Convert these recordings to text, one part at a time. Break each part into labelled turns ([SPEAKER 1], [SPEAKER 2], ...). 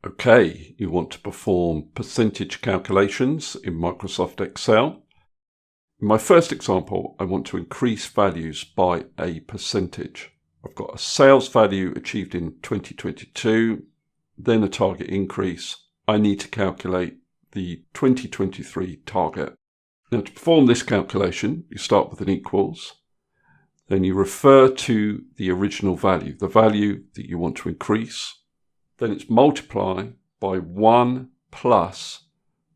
[SPEAKER 1] Okay, you want to perform percentage calculations in Microsoft Excel. In my first example, I want to increase values by a percentage. I've got a sales value achieved in 2022, then a target increase. I need to calculate the 2023 target. Now, to perform this calculation, you start with an equals, then you refer to the original value, the value that you want to increase. Then it's multiply by 1 plus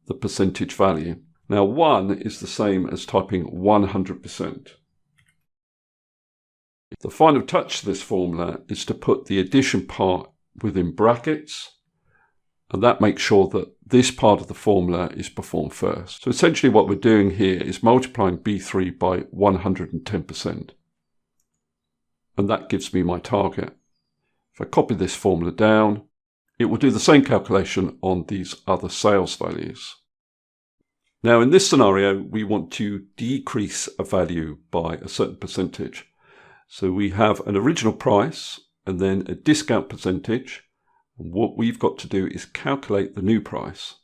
[SPEAKER 1] the percentage value. Now 1 is the same as typing 100%. The final touch to this formula is to put the addition part within brackets, and that makes sure that this part of the formula is performed first. So essentially what we're doing here is multiplying B3 by 110%. And that gives me my target. If I copy this formula down, it will do the same calculation on these other sales values. Now in this scenario, we want to decrease a value by a certain percentage. So we have an original price and then a discount percentage. And what we've got to do is calculate the new price.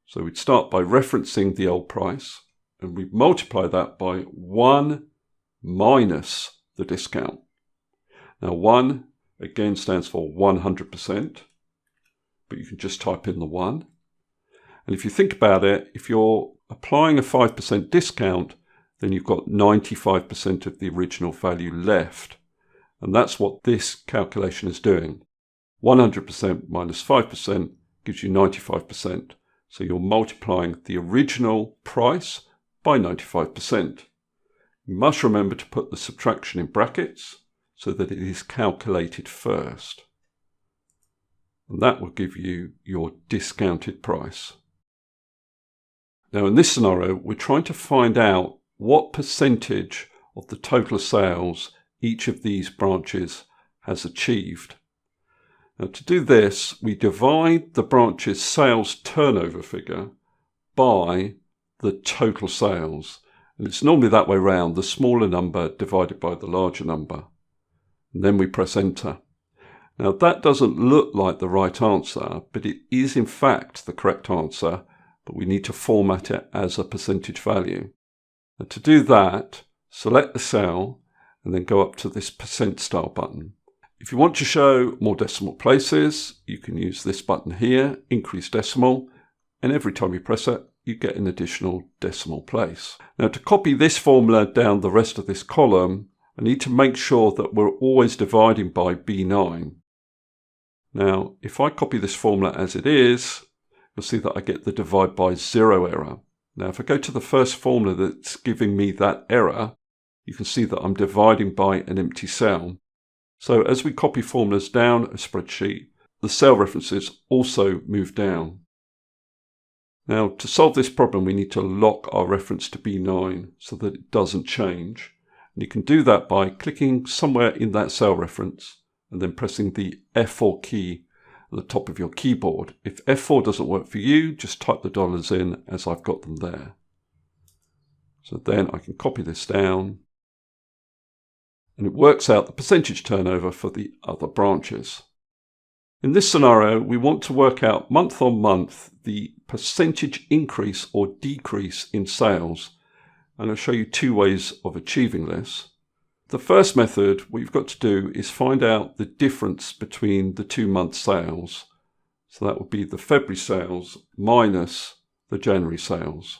[SPEAKER 1] So we'd start by referencing the old price and we multiply that by 1 minus the discount. Now 1 again stands for 100%. But you can just type in the 1. And if you think about it, if you're applying a 5% discount, then you've got 95% of the original value left. And that's what this calculation is doing. 100% minus 5% gives you 95%. So you're multiplying the original price by 95%. You must remember to put the subtraction in brackets so that it is calculated first. And that will give you your discounted price. Now in this scenario, we're trying to find out what percentage of the total sales each of these branches has achieved. Now to do this, we divide the branch's sales turnover figure by the total sales. And it's normally that way around, the smaller number divided by the larger number. And then we press enter. Now that doesn't look like the right answer, but it is in fact the correct answer, but we need to format it as a percentage value. And to do that, select the cell and then go up to this percent style button. If you want to show more decimal places, you can use this button here, increase decimal, and every time you press it, you get an additional decimal place. Now to copy this formula down the rest of this column, I need to make sure that we're always dividing by B9. Now, if I copy this formula as it is, you'll see that I get the divide by 0 error. Now, if I go to the first formula that's giving me that error, you can see that I'm dividing by an empty cell. So as we copy formulas down a spreadsheet, the cell references also move down. Now, to solve this problem, we need to lock our reference to B9 so that it doesn't change. And you can do that by clicking somewhere in that cell reference and then pressing the F4 key at the top of your keyboard. If F4 doesn't work for you, just type the dollars in as I've got them there. So then I can copy this down and it works out the percentage turnover for the other branches. In this scenario, we want to work out month on month the percentage increase or decrease in sales. And I'll show you two ways of achieving this. The first method, what you've got to do is find out the difference between the 2 month sales. So that would be the February sales minus the January sales.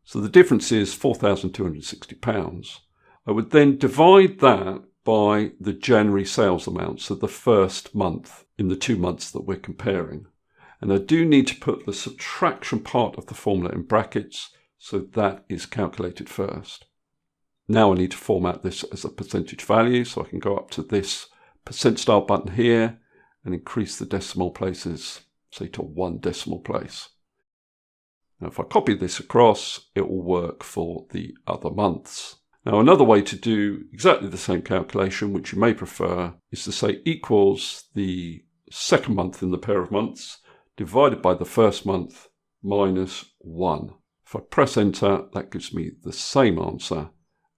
[SPEAKER 1] So the difference is £4,260. I would then divide that by the January sales amount, so the first month in the 2 months that we're comparing. And I do need to put the subtraction part of the formula in brackets, so that is calculated first. Now I need to format this as a percentage value, so I can go up to this percent style button here and increase the decimal places, say to 1 decimal place. Now if I copy this across, it will work for the other months. Now another way to do exactly the same calculation, which you may prefer, is to say equals the second month in the pair of months divided by the first month minus 1. If I press enter, that gives me the same answer,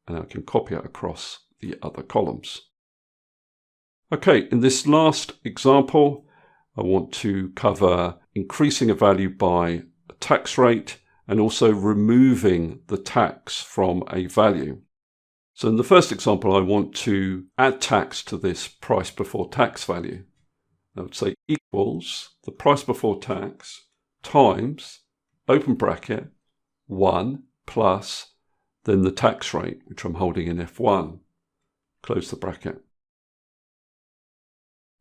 [SPEAKER 1] and I can copy it across the other columns. Okay, in this last example, I want to cover increasing a value by a tax rate and also removing the tax from a value. So in the first example, I want to add tax to this price before tax value. I would say equals the price before tax times, open bracket, 1 plus, then the tax rate, which I'm holding in F1, close the bracket.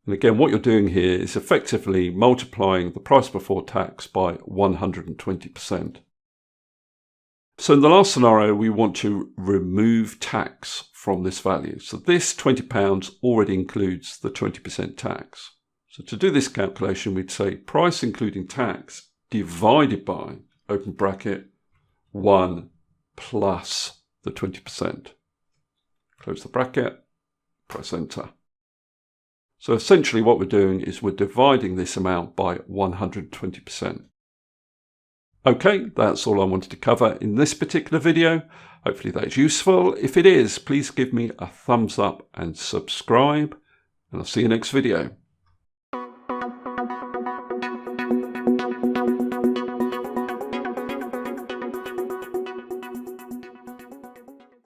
[SPEAKER 1] And again, what you're doing here is effectively multiplying the price before tax by 120%. So in the last scenario, we want to remove tax from this value. So this £20 already includes the 20% tax. So to do this calculation, we'd say price including tax divided by, open bracket, 1 plus the 20%. Close the bracket, press enter. So essentially what we're doing is we're dividing this amount by 120%. Okay, that's all I wanted to cover in this particular video. Hopefully that is useful. If it is, please give me a thumbs up and subscribe, and I'll see you next video.